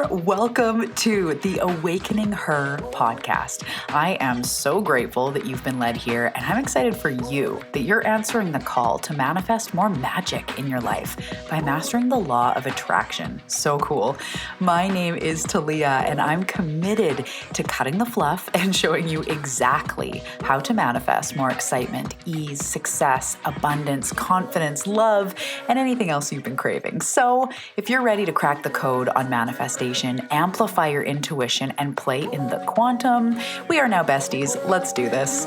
there. Welcome to the Awakening Her podcast. I am so grateful that you've been led here, and I'm excited for you that you're answering the call to manifest more magic in your life by mastering the law of attraction. So cool. My name is Talia, and I'm committed to cutting the fluff and showing you exactly how to manifest more excitement, ease, success, abundance, confidence, love, and anything else you've been craving. So if you're ready to crack the code on manifestation, amplify your intuition, and play in the quantum, we are now besties. Let's do this.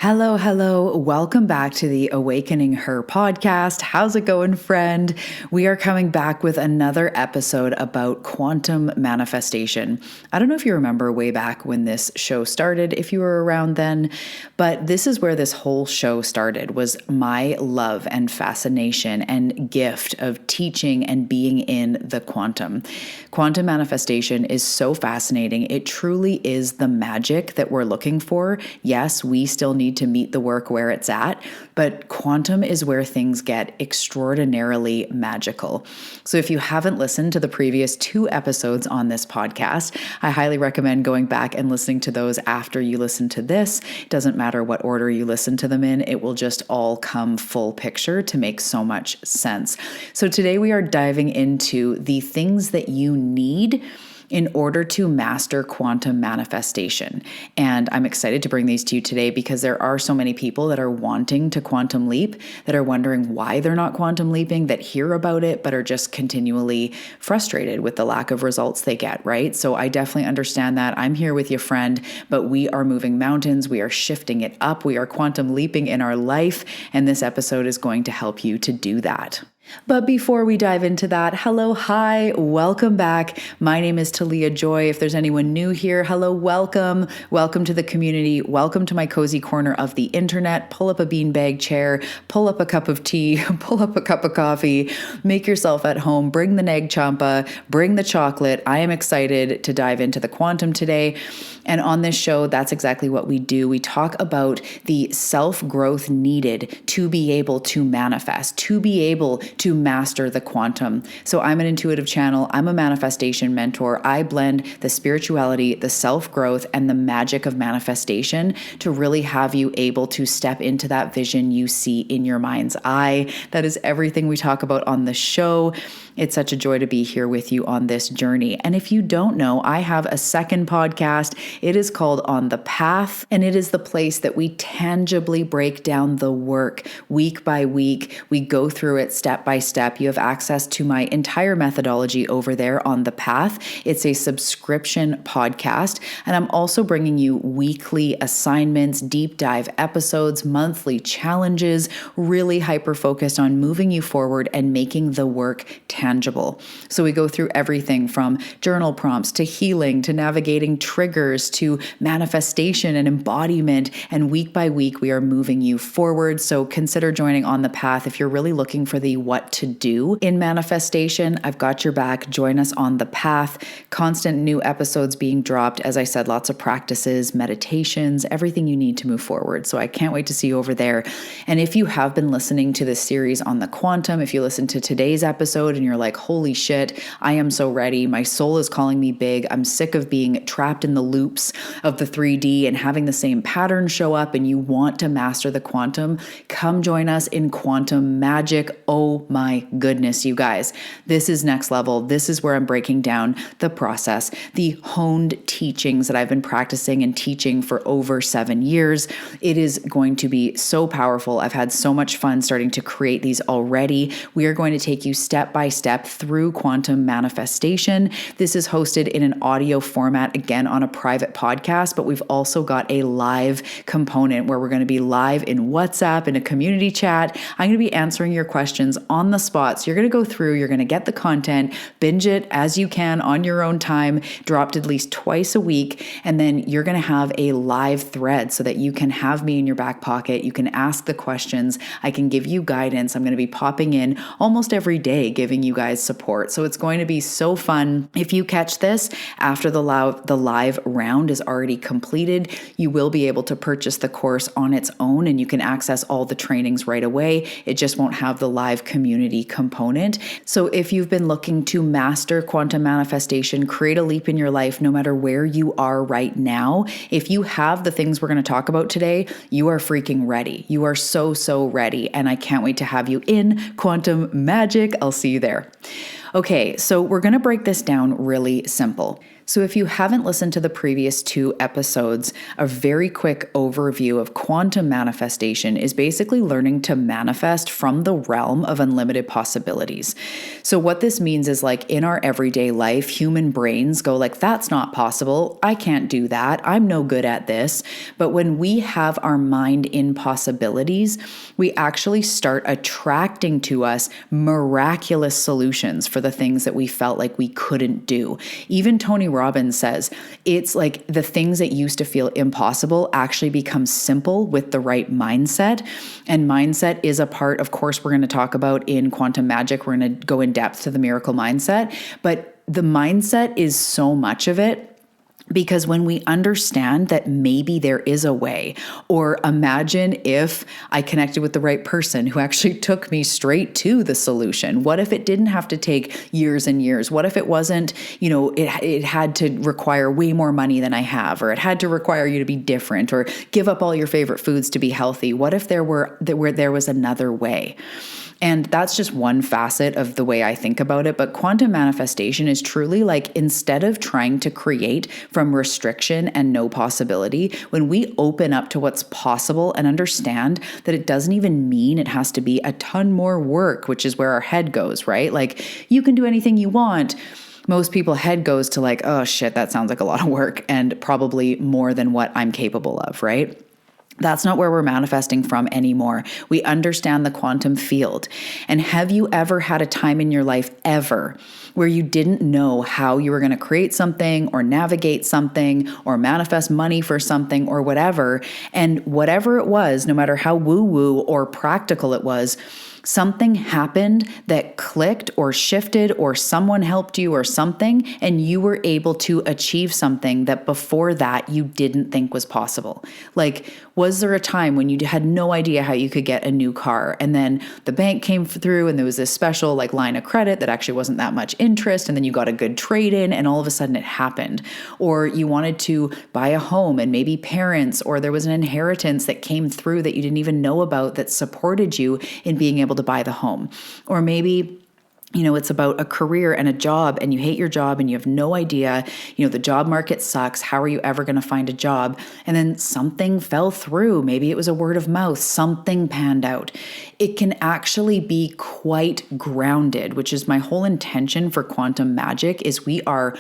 Hello. Welcome back to the Awakening Her podcast. How's it going, friend? We are coming back with another episode about quantum manifestation. I don't know if you remember way back when this show started, if you were around then, but this is where this whole show started, was my love and fascination and gift of teaching and being in the quantum. Quantum manifestation is so fascinating. It truly is the magic that we're looking for. Yes, we still need to meet the work where it's at, but quantum is where things get extraordinarily magical. So if you haven't listened to the previous 2 episodes on this podcast, I highly recommend going back and listening to those after you listen to this. It doesn't matter what order you listen to them in, it will just all come full picture to make so much sense. So today we are diving into the things that you need in order to master quantum manifestation. And I'm excited to bring these to you today because there are so many people that are wanting to quantum leap, that are wondering why they're not quantum leaping, that hear about it, but are just continually frustrated with the lack of results they get, right? So I definitely understand that. I'm here with you, friend, but we are moving mountains. We are shifting it up. We are quantum leaping in our life. And this episode is going to help you to do that. But before we dive into that, hello, hi, welcome back. My name is Talia Joy. If there's anyone new here, hello, welcome. Welcome to the community. Welcome to my cozy corner of the internet. Pull up a beanbag chair, pull up a cup of tea, pull up a cup of coffee, make yourself at home, bring the neg champa, bring the chocolate. I am excited to dive into the quantum today. And on this show, that's exactly what we do. We talk about the self-growth needed to be able to manifest, to be able to master the quantum. So I'm an intuitive channel. I'm a manifestation mentor. I blend the spirituality, the self-growth, and the magic of manifestation to really have you able to step into that vision you see in your mind's eye. That is everything we talk about on the show. It's such a joy to be here with you on this journey. And if you don't know, I have a second podcast. It is called On the Path, and it is the place that we tangibly break down the work week by week. We go through it step by step. You have access to my entire methodology over there on the Path. It's a subscription podcast, and I'm also bringing you weekly assignments, deep dive episodes, monthly challenges, really hyper-focused on moving you forward and making the work tangible. So we go through everything from journal prompts to healing to navigating triggers to manifestation and embodiment. And week by week, we are moving you forward. So consider joining On the Path if you're really looking for the what to do in manifestation. I've got your back. Join us on the path. Constant new episodes being dropped. As I said, lots of practices, meditations, everything you need to move forward. So I can't wait to see you over there. And if you have been listening to this series on the quantum, if you listen to today's episode and you're like, holy shit, I am so ready. My soul is calling me big. I'm sick of being trapped in the loops of the 3D and having the same pattern show up, and you want to master the quantum, come join us in Quantum Magic. Oh my goodness, you guys. This is next level. This is where I'm breaking down the process, the honed teachings that I've been practicing and teaching for over 7 years. It is going to be so powerful. I've had so much fun starting to create these already. We are going to take you step by step through quantum manifestation. This is hosted in an audio format, again, on a private podcast, but we've also got a live component where we're going to be live in WhatsApp in a community chat. I'm going to be answering your questions on the spot. So you're going to go through, you're going to get the content, binge it as you can on your own time, dropped at least twice a week. And then you're going to have a live thread so that you can have me in your back pocket. You can ask the questions. I can give you guidance. I'm going to be popping in almost every day, giving you guys support. So it's going to be so fun. If you catch this after the live round is already completed, you will be able to purchase the course on its own and you can access all the trainings right away. It just won't have the live community component. So if you've been looking to master quantum manifestation, create a leap in your life, no matter where you are right now, if you have the things we're going to talk about today, you are freaking ready. You are so ready. And I can't wait to have you in Quantum Magic. I'll see you there. Okay, so we're going to break this down really simple. So if you haven't listened to the previous 2 episodes, a very quick overview of quantum manifestation is basically learning to manifest from the realm of unlimited possibilities. So what this means is like in our everyday life, human brains go like, that's not possible. I can't do that. I'm no good at this. But when we have our mind in possibilities, we actually start attracting to us miraculous solutions for the things that we felt like we couldn't do. Even Tony Robbins says it's like the things that used to feel impossible actually become simple with the right mindset. And mindset is a part, of course, we're going to talk about in Quantum Magic. We're going to go in depth to the miracle mindset, but the mindset is so much of it. Because when we understand that maybe there is a way, or imagine if I connected with the right person who actually took me straight to the solution. What if it didn't have to take years and years? What if it wasn't, it had to require way more money than I have, or it had to require you to be different, or give up all your favorite foods to be healthy? What if there was another way? And that's just one facet of the way I think about it. But quantum manifestation is truly like, instead of trying to create from restriction and no possibility, when we open up to what's possible and understand that it doesn't even mean it has to be a ton more work, which is where our head goes, right? Like, you can do anything you want. Most people head goes to like, oh shit, that sounds like a lot of work and probably more than what I'm capable of, right? That's not where we're manifesting from anymore. We understand the quantum field. And have you ever had a time in your life ever where you didn't know how you were going to create something or navigate something or manifest money for something or whatever? And whatever it was, no matter how woo-woo or practical it was, something happened that clicked or shifted, or someone helped you or something, and you were able to achieve something that before that you didn't think was possible. Like, was there a time when you had no idea how you could get a new car, and then the bank came through and there was this special like line of credit that actually wasn't that much interest, and then you got a good trade in and all of a sudden it happened? Or you wanted to buy a home and maybe parents, or there was an inheritance that came through that you didn't even know about that supported you in being able to buy the home. Or maybe it's about a career and a job, and you hate your job and you have no idea, the job market sucks. How are you ever going to find a job? And then something fell through. Maybe it was a word of mouth. Something panned out. It can actually be quite grounded, which is my whole intention for Quantum Magic is we are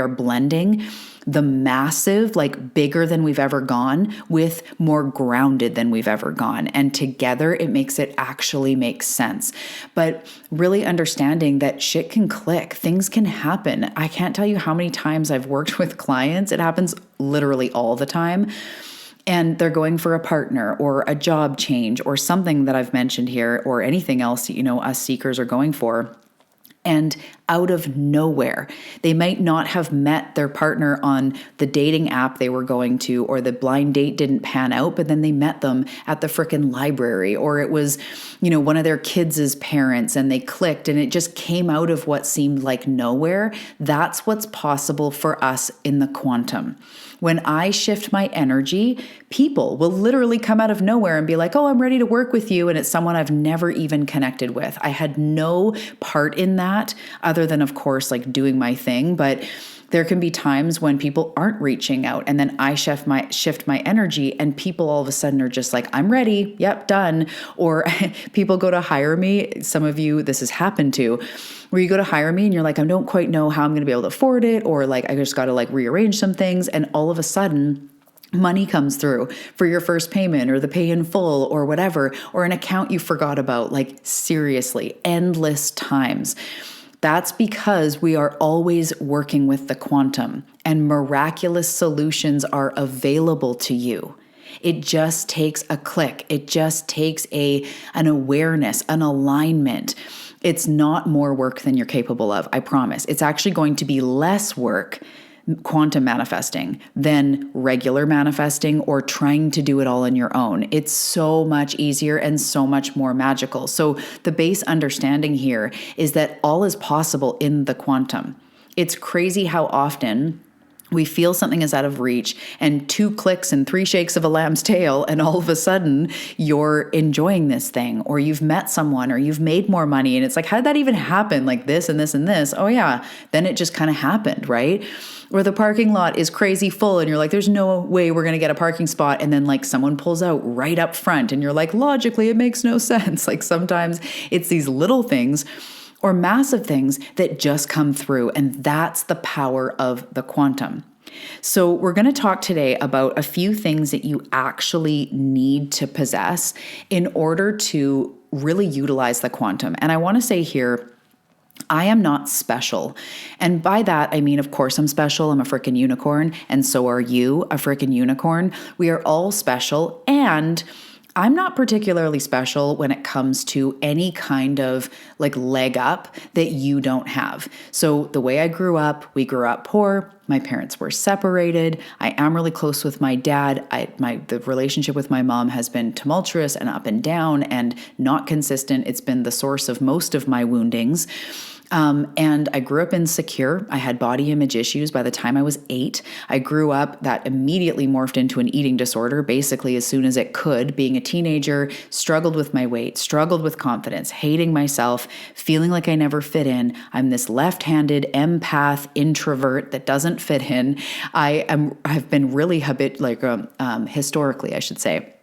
blending the massive, like bigger than we've ever gone with more grounded than we've ever gone. And together it makes it actually make sense. But really understanding that shit can click, things can happen. I can't tell you how many times I've worked with clients. It happens literally all the time. And they're going for a partner or a job change or something that I've mentioned here, or anything else, us seekers are going for. And out of nowhere, they might not have met their partner on the dating app they were going to, or the blind date didn't pan out, but then they met them at the frickin' library, or it was, one of their kids' parents and they clicked and it just came out of what seemed like nowhere. That's what's possible for us in the quantum. When I shift my energy, people will literally come out of nowhere and be like, oh, I'm ready to work with you. And it's someone I've never even connected with. I had no part in that other than, of course, like doing my thing. But there can be times when people aren't reaching out, and then I shift my energy, and people all of a sudden are just like, I'm ready. Yep, done. Or people go to hire me. Some of you, this has happened to, where you go to hire me and you're like, I don't quite know how I'm going to be able to afford it. Or like, I just got to like rearrange some things. And all of a sudden Money comes through for your first payment or the pay in full or whatever, or an account you forgot about, like seriously, endless times. That's because we are always working with the quantum and miraculous solutions are available to you. It just takes a click. It just takes an awareness, an alignment. It's not more work than you're capable of, I promise. It's actually going to be less work, quantum manifesting, than regular manifesting or trying to do it all on your own. It's so much easier and so much more magical. So the base understanding here is that all is possible in the quantum. It's crazy how often we feel something is out of reach and 2 clicks and 3 shakes of a lamb's tail, and all of a sudden you're enjoying this thing, or you've met someone, or you've made more money. And it's like, how did that even happen? Like this and this and this. Oh yeah. Then it just kind of happened, right? Or the parking lot is crazy full and you're like, there's no way we're going to get a parking spot. And then like someone pulls out right up front and you're like, logically, it makes no sense. Like sometimes it's these little things or massive things that just come through. And that's the power of the quantum. So we're going to talk today about a few things that you actually need to possess in order to really utilize the quantum. And I want to say here, I am not special. And by that, I mean, of course, I'm special. I'm a freaking unicorn. And so are you, a freaking unicorn. We are all special. And I'm not particularly special when it comes to any kind of like leg up that you don't have. So the way I grew up, we grew up poor. My parents were separated. I am really close with my dad. The relationship with my mom has been tumultuous and up and down and not consistent. It's been the source of most of my woundings. And I grew up insecure. I had body image issues by the time I was 8. I grew up, that immediately morphed into an eating disorder, basically as soon as it could. Being a teenager, struggled with my weight, struggled with confidence, hating myself, feeling like I never fit in. I'm this left-handed empath introvert that doesn't fit in. I've been really historically, I should say,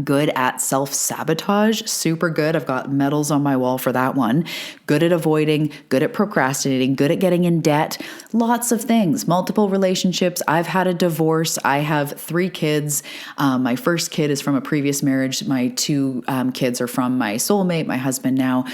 good at self-sabotage, super good. I've got medals on my wall for that one. Good at avoiding, good at procrastinating, good at getting in debt, lots of things, multiple relationships. I've had a divorce. I have 3 kids. My first kid is from a previous marriage. My 2 kids are from my soulmate, my husband now.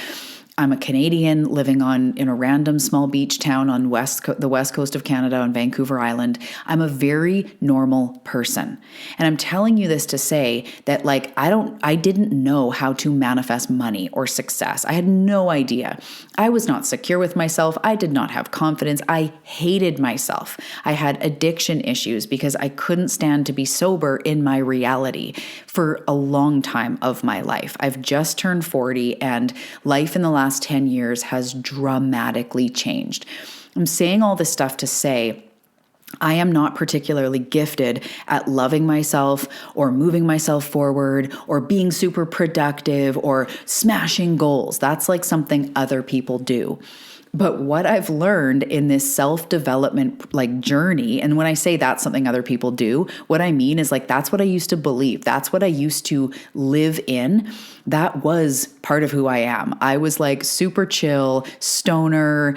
I'm a Canadian living in a random small beach town on the west coast of Canada on Vancouver Island. I'm a very normal person. And I'm telling you this to say that I didn't know how to manifest money or success. I had no idea. I was not secure with myself. I did not have confidence. I hated myself. I had addiction issues because I couldn't stand to be sober in my reality for a long time of my life. I've just turned 40 and life in the last 10 years has dramatically changed. I'm saying all this stuff to say I am not particularly gifted at loving myself or moving myself forward or being super productive or smashing goals. That's like something other people do. But what I've learned in this self-development journey, and when I say that's something other people do, what I mean is that's what I used to believe. That's what I used to live in. That was part of who I am. I was super chill, stoner,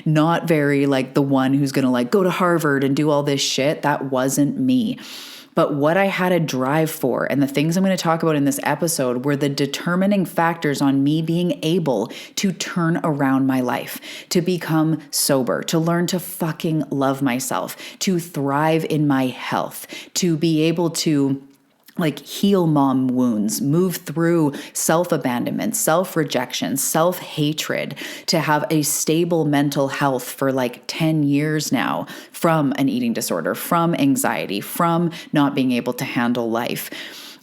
not very the one who's going to go to Harvard and do all this shit. That wasn't me. But what I had a drive for, and the things I'm going to talk about in this episode, were the determining factors on me being able to turn around my life, to become sober, to learn to fucking love myself, to thrive in my health, to be able to heal mom wounds, move through self-abandonment, self-rejection, self-hatred, to have a stable mental health for 10 years now from an eating disorder, from anxiety, from not being able to handle life.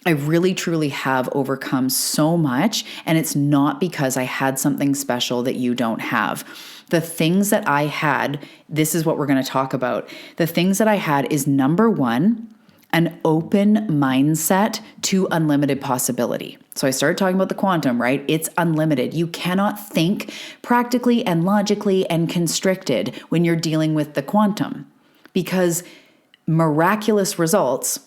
I really, truly have overcome so much, and it's not because I had something special that you don't have. The things that I had, this is what we're going to talk about. The things that I had is number 1, an open mindset to unlimited possibility. So I started talking about the quantum, right? It's unlimited. You cannot think practically and logically and constricted when you're dealing with the quantum, because miraculous results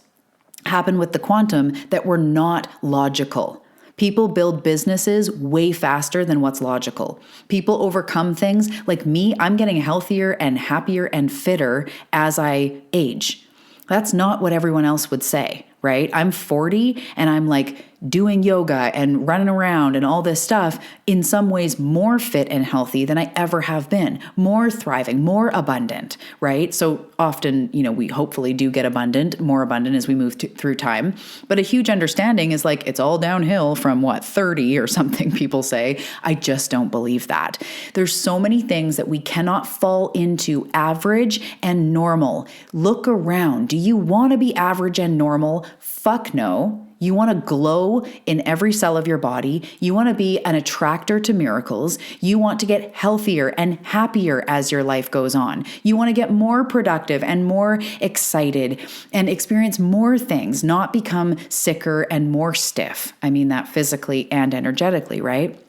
happen with the quantum that were not logical. People build businesses way faster than what's logical. People overcome things. Like me, I'm getting healthier and happier and fitter as I age. That's not what everyone else would say, right? I'm 40 and I'm like doing yoga and running around and all this stuff, in some ways more fit and healthy than I ever have been, more thriving, more abundant, right? So often, we hopefully do get more abundant as we move through time. But a huge understanding is like, it's all downhill from 30 or something people say. I just don't believe that. There's so many things that we cannot fall into average and normal. Look around. Do you want to be average and normal? Fuck no. You want to glow in every cell of your body. You want to be an attractor to miracles. You want to get healthier and happier as your life goes on. You want to get more productive and more excited and experience more things, not become sicker and more stiff. I mean that physically and energetically, right?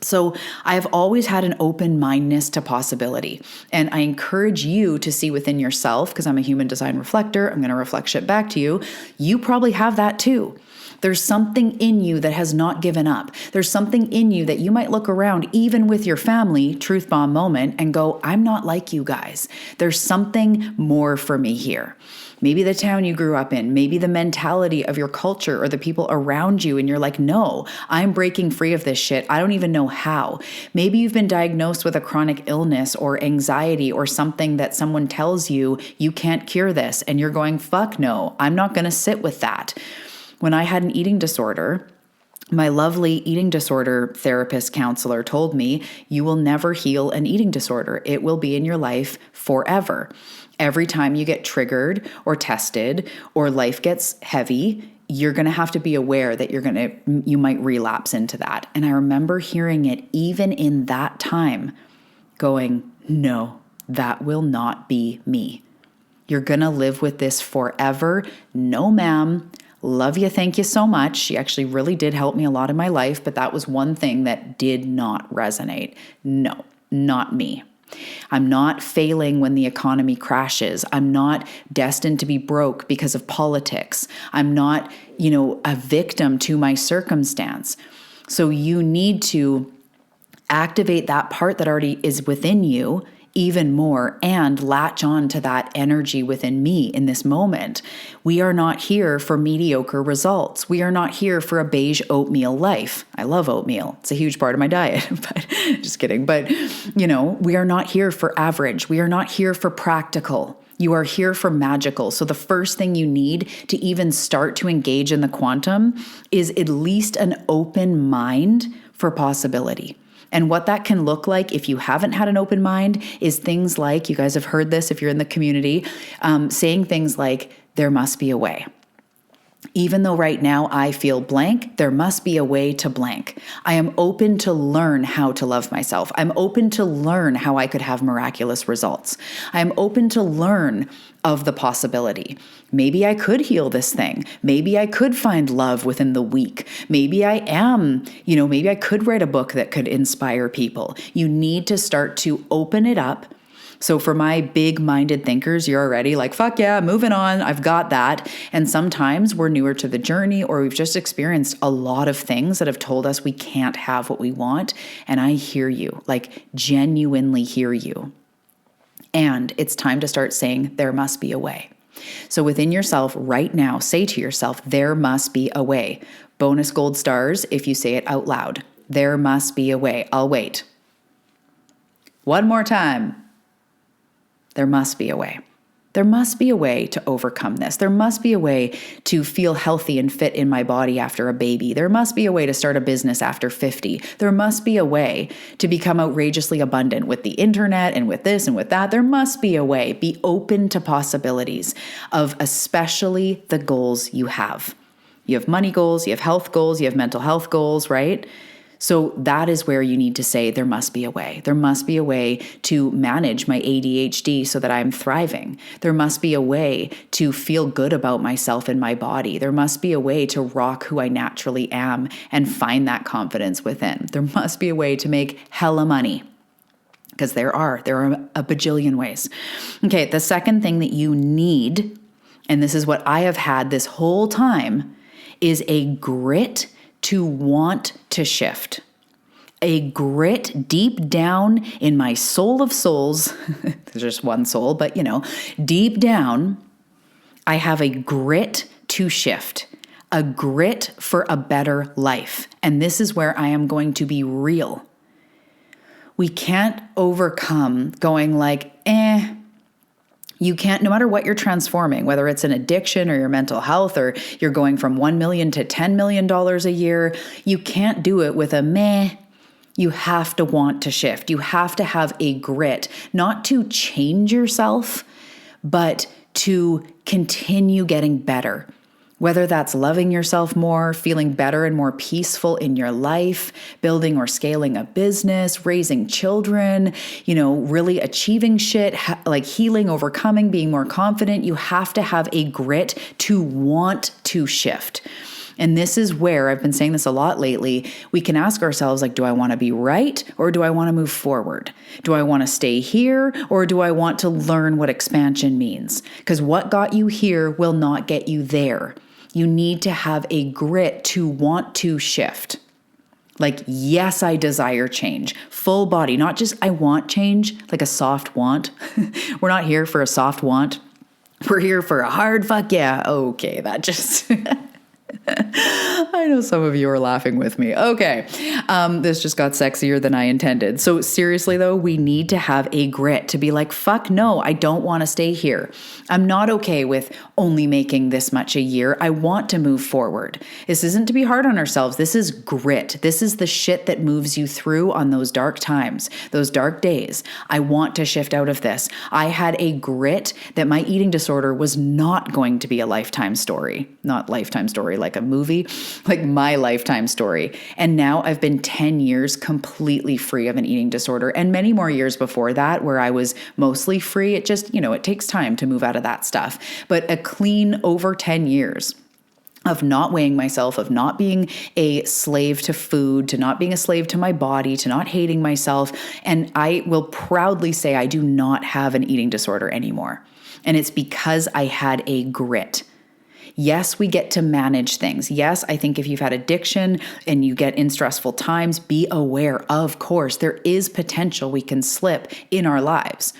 So I've always had an open-mindedness to possibility. And I encourage you to see within yourself, because I'm a human design reflector, I'm going to reflect shit back to you. You probably have that too. There's something in you that has not given up. There's something in you that you might look around, even with your family, truth bomb moment, and go, I'm not like you guys. There's something more for me here. Maybe the town you grew up in, maybe the mentality of your culture or the people around you, and you're like, no, I'm breaking free of this shit. I don't even know how. Maybe you've been diagnosed with a chronic illness or anxiety or something that someone tells you, you can't cure this, and you're going, fuck no, I'm not going to sit with that. When I had an eating disorder, my lovely eating disorder therapist counselor told me, you will never heal an eating disorder. It will be in your life forever. Every time you get triggered or tested or life gets heavy, you're going to have to be aware that you might relapse into that. And I remember hearing it even in that time going, no, that will not be me. You're going to live with this forever. No, ma'am. Love you. Thank you so much. She actually really did help me a lot in my life, but that was one thing that did not resonate. No, not me. I'm not failing when the economy crashes. I'm not destined to be broke because of politics. I'm not, a victim to my circumstance. So you need to activate that part that already is within you even more and latch on to that energy within me in this moment. We are not here for mediocre results. We are not here for a beige oatmeal life. I love oatmeal. It's a huge part of my diet, but just kidding. But, we are not here for average. We are not here for practical. You are here for magical. So the first thing you need to even start to engage in the quantum is at least an open mind for possibility. And what that can look like if you haven't had an open mind is things like, you guys have heard this if you're in the community, saying things like, there must be a way. Even though right now I feel blank, there must be a way to blank. I am open to learn how to love myself. I'm open to learn how I could have miraculous results. I'm open to learn of the possibility. Maybe I could heal this thing. Maybe I could find love within the week. Maybe I am, maybe I could write a book that could inspire people. You need to start to open it up. So for my big-minded thinkers, you're already like, fuck yeah, moving on, I've got that. And sometimes we're newer to the journey or we've just experienced a lot of things that have told us we can't have what we want. And I hear you, like genuinely hear you. And it's time to start saying, there must be a way. So within yourself right now, say to yourself, there must be a way. Bonus gold stars if you say it out loud. There must be a way. I'll wait. One more time. There must be a way. There must be a way to overcome this. There must be a way to feel healthy and fit in my body after a baby. There must be a way to start a business after 50. There must be a way to become outrageously abundant with the internet and with this and with that. There must be a way. Be open to possibilities of especially the goals you have. You have money goals, you have health goals, you have mental health goals, right? So that is where you need to say, there must be a way. There must be a way to manage my ADHD so that I'm thriving. There must be a way to feel good about myself and my body. There must be a way to rock who I naturally am and find that confidence within. There must be a way to make hella money. Because there are a bajillion ways. Okay, the second thing that you need, and this is what I have had this whole time, is a grit to want to shift. A grit deep down in my soul of souls, there's just one soul, but deep down, I have a grit to shift, a grit for a better life. And this is where I am going to be real. We can't overcome going like, you can't, no matter what you're transforming, whether it's an addiction or your mental health, or you're going from $1 million to $10 million a year, you can't do it with a meh. You have to want to shift. You have to have a grit, not to change yourself, but to continue getting better. Whether that's loving yourself more, feeling better and more peaceful in your life, building or scaling a business, raising children, really achieving shit, like healing, overcoming, being more confident. You have to have a grit to want to shift. And this is where I've been saying this a lot lately. We can ask ourselves, like, do I want to be right or do I want to move forward? Do I want to stay here or do I want to learn what expansion means? Because what got you here will not get you there. You need to have a grit to want to shift. Like, yes, I desire change. Full body, not just I want change, like a soft want. We're not here for a soft want. We're here for a hard fuck yeah. Okay, that just... I know some of you are laughing with me. Okay. This just got sexier than I intended. So seriously though, we need to have a grit to be like, fuck no, I don't want to stay here. I'm not okay with only making this much a year. I want to move forward. This isn't to be hard on ourselves. This is grit. This is the shit that moves you through on those dark times, those dark days. I want to shift out of this. I had a grit that my eating disorder was not going to be a lifetime story, not lifetime story like a movie, like my lifetime story. And now I've been 10 years completely free of an eating disorder, and many more years before that where I was mostly free. It just, it takes time to move out of that stuff. But a clean over 10 years of not weighing myself, of not being a slave to food, to not being a slave to my body, to not hating myself. And I will proudly say I do not have an eating disorder anymore. And it's because I had a grit. Yes, we get to manage things. Yes, I think if you've had addiction and you get in stressful times, be aware, of course, there is potential we can slip in our lives.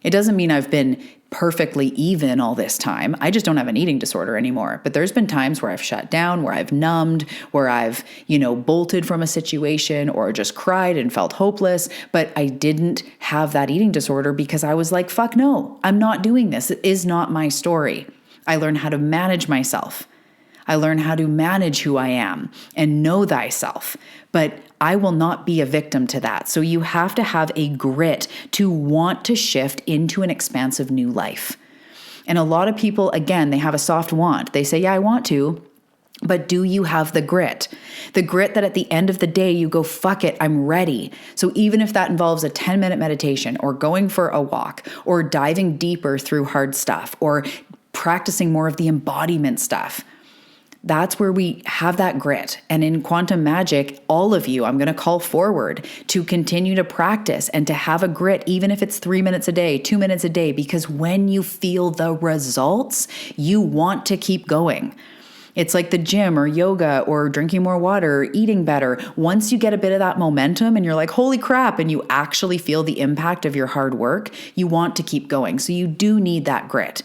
It doesn't mean I've been perfectly even all this time. I just don't have an eating disorder anymore. But there's been times where I've shut down, where I've numbed, where I've, bolted from a situation or just cried and felt hopeless. But I didn't have that eating disorder because I was like, fuck no, I'm not doing this. It is not my story. I learned how to manage myself. I learned how to manage who I am and know thyself. But I will not be a victim to that. So you have to have a grit to want to shift into an expansive new life. And a lot of people, again, they have a soft want. They say, yeah, I want to. But do you have the grit? The grit that at the end of the day, you go, fuck it, I'm ready. So even if that involves a 10-minute meditation or going for a walk or diving deeper through hard stuff or practicing more of the embodiment stuff, that's where we have that grit. And in quantum magic, all of you, I'm going to call forward to continue to practice and to have a grit, even if it's 3 minutes a day, 2 minutes a day, because when you feel the results, you want to keep going. It's like the gym or yoga or drinking more water or eating better. Once you get a bit of that momentum and you're like, holy crap, and you actually feel the impact of your hard work, you want to keep going. So you do need that grit.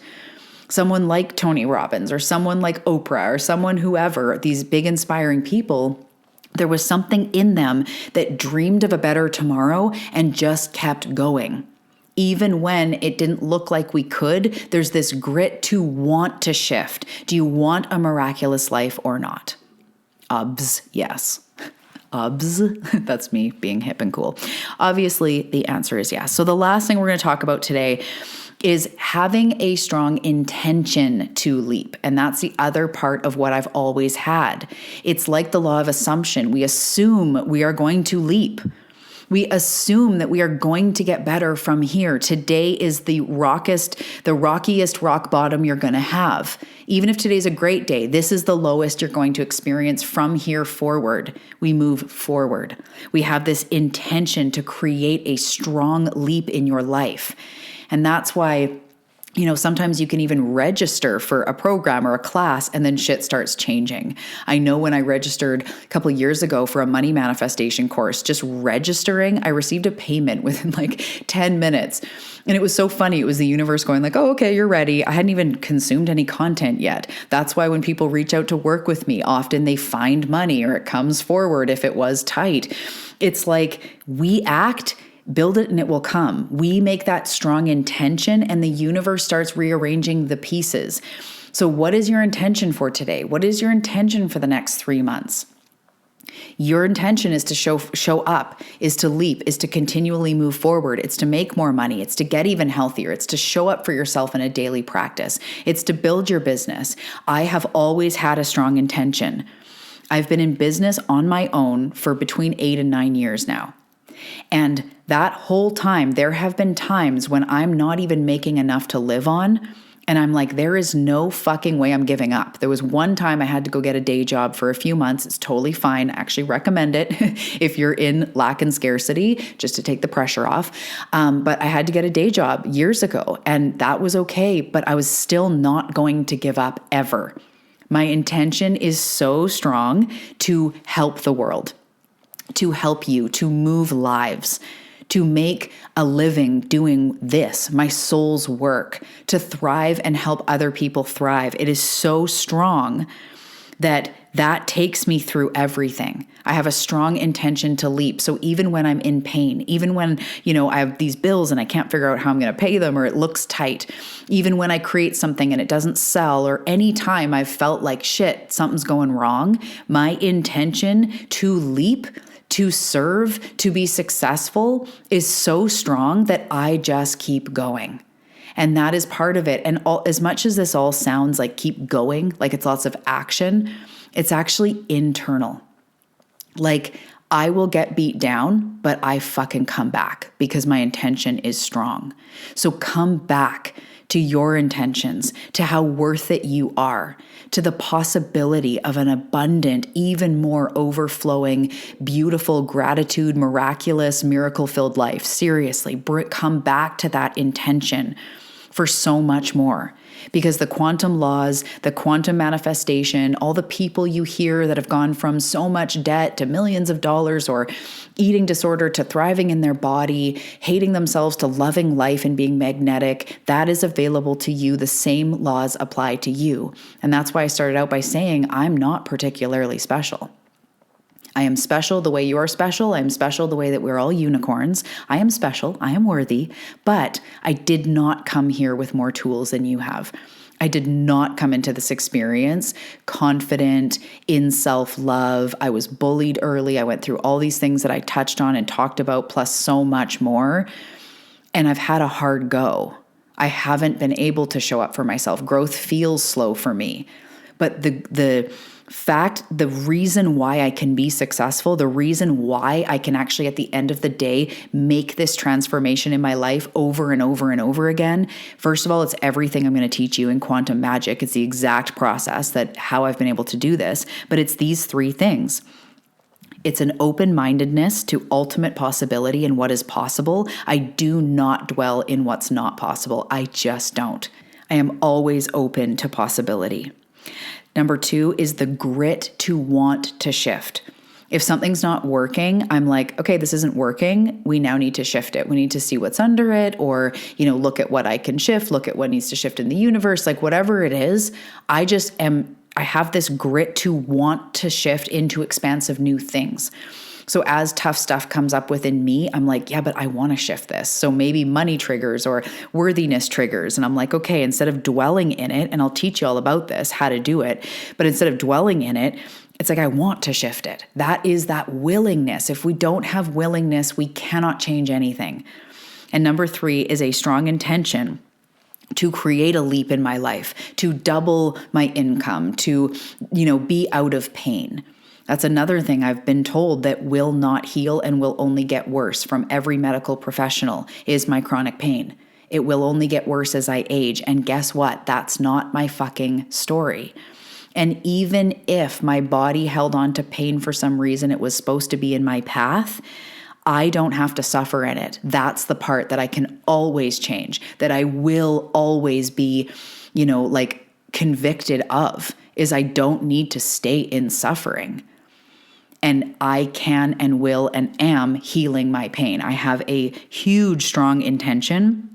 Someone like Tony Robbins or someone like Oprah or someone whoever, these big inspiring people, there was something in them that dreamed of a better tomorrow and just kept going. Even when it didn't look like we could, there's this grit to want to shift. Do you want a miraculous life or not? Yes. That's me being hip and cool. Obviously, the answer is yes. So the last thing we're going to talk about today is having a strong intention to leap. And that's the other part of what I've always had. It's like the law of assumption. We assume we are going to leap. We assume that we are going to get better from here. Today is the rockiest rock bottom you're going to have. Even if today's a great day, this is the lowest you're going to experience from here forward. We move forward. We have this intention to create a strong leap in your life. And that's why Sometimes you can even register for a program or a class and then shit starts changing. I know when I registered a couple of years ago for a money manifestation course, just registering, I received a payment within like 10 minutes. And it was so funny. It was the universe going like, oh, okay, you're ready. I hadn't even consumed any content yet. That's why when people reach out to work with me, often they find money or it comes forward if it was tight. It's like we act, build it, and it will come. We make that strong intention and the universe starts rearranging the pieces. So what is your intention for today? What is your intention for the next 3 months? Your intention is to show up, is to leap, is to continually move forward. It's to make more money. It's to get even healthier. It's to show up for yourself in a daily practice. It's to build your business. I have always had a strong intention. I've been in business on my own for between 8 and 9 years now. And that whole time, there have been times when I'm not even making enough to live on. And I'm like, there is no fucking way I'm giving up. There was one time I had to go get a day job for a few months. It's totally fine. I actually recommend it if you're in lack and scarcity, just to take the pressure off. But I had to get a day job years ago, and that was okay. But I was still not going to give up ever. My intention is so strong to help the world, to help you, to move lives, to make a living doing this, my soul's work, to thrive and help other people thrive. It is so strong that takes me through everything. I have a strong intention to leap. So even when I'm in pain, even when, I have these bills and I can't figure out how I'm going to pay them or it looks tight, even when I create something and it doesn't sell, or any time I've felt like shit, something's going wrong, my intention to leap, to serve, to be successful is so strong that I just keep going. And that is part of it. And as much as this all sounds like keep going, like it's lots of action, it's actually internal. Like I will get beat down, but I fucking come back because my intention is strong. So come back to your intentions, to how worth it you are, to the possibility of an abundant, even more overflowing, beautiful, gratitude, miraculous, miracle-filled life. Seriously, come back to that intention for so much more. Because the quantum laws, the quantum manifestation, all the people you hear that have gone from so much debt to millions of dollars, or eating disorder to thriving in their body, hating themselves to loving life and being magnetic, that is available to you. The same laws apply to you. And that's why I started out by saying I'm not particularly special. I am special the way you are special. I am special the way that we're all unicorns. I am special. I am worthy. But I did not come here with more tools than you have. I did not come into this experience confident in self-love. I was bullied early. I went through all these things that I touched on and talked about, plus so much more. And I've had a hard go. I haven't been able to show up for myself. Growth feels slow for me. But the reason why I can be successful, the reason why I can actually at the end of the day make this transformation in my life over and over and over again, first of all, it's everything I'm going to teach you in quantum magic. It's the exact process that how I've been able to do this, but it's these 3 things. It's an open-mindedness to ultimate possibility and what is possible. I do not dwell in what's not possible. I just don't. I am always open to possibility. Number 2 is the grit to want to shift. If something's not working, I'm like, okay, this isn't working. We now need to shift it. We need to see what's under it, or, look at what I can shift, look at what needs to shift in the universe, like whatever it is. I have this grit to want to shift into expansive new things. So as tough stuff comes up within me, I'm like, yeah, but I want to shift this. So maybe money triggers or worthiness triggers. And I'm like, okay, instead of dwelling in it, and I'll teach you all about this, how to do it, but instead of dwelling in it, it's like, I want to shift it. That is that willingness. If we don't have willingness, we cannot change anything. And number 3 is a strong intention to create a leap in my life, to double my income, to, be out of pain. That's another thing I've been told that will not heal and will only get worse from every medical professional is my chronic pain. It will only get worse as I age. And guess what? That's not my fucking story. And even if my body held on to pain for some reason, it was supposed to be in my path, I don't have to suffer in it. That's the part that I can always change, that I will always be, like convicted of, is I don't need to stay in suffering. And I can and will and am healing my pain. I have a huge, strong intention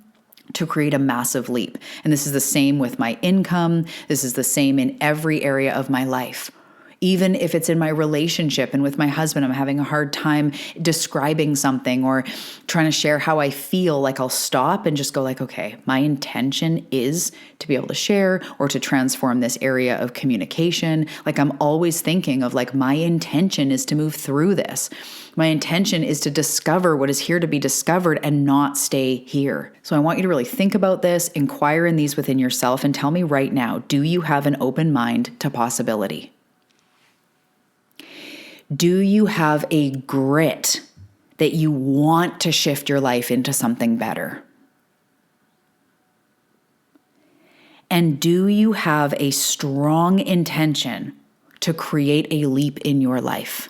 to create a massive leap. And this is the same with my income. This is the same in every area of my life. Even if it's in my relationship and with my husband, I'm having a hard time describing something or trying to share how I feel, like I'll stop and just go like, okay, my intention is to be able to share or to transform this area of communication. Like I'm always thinking of like, my intention is to move through this. My intention is to discover what is here to be discovered and not stay here. So I want you to really think about this, inquire in these within yourself, and tell me right now, do you have an open mind to possibility? Do you have a grit that you want to shift your life into something better? And do you have a strong intention to create a leap in your life?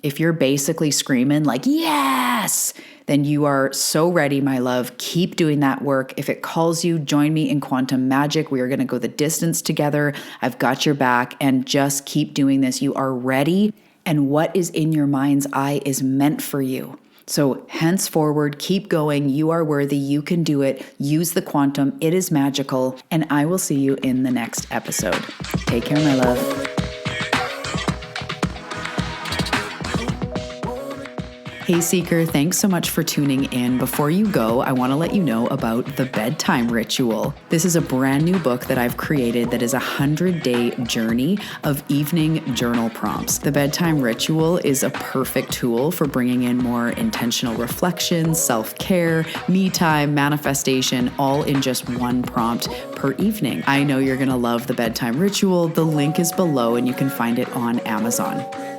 If you're basically screaming like, yes, then you are so ready, my love. Keep doing that work. If it calls you, join me in Quantum Magic. We are going to go the distance together. I've got your back, and just keep doing this. You are ready, and what is in your mind's eye is meant for you. So henceforward, keep going. You are worthy. You can do it. Use the quantum. It is magical, and I will see you in the next episode. Take care, my love. Hey Seeker, thanks so much for tuning in. Before you go, I want to let you know about the Bedtime Ritual. This is a brand new book that I've created that is a 100-day journey of evening journal prompts. The Bedtime Ritual is a perfect tool for bringing in more intentional reflection, self-care, me time, manifestation, all in just one prompt per evening. I know you're going to love the Bedtime Ritual. The link is below and you can find it on Amazon.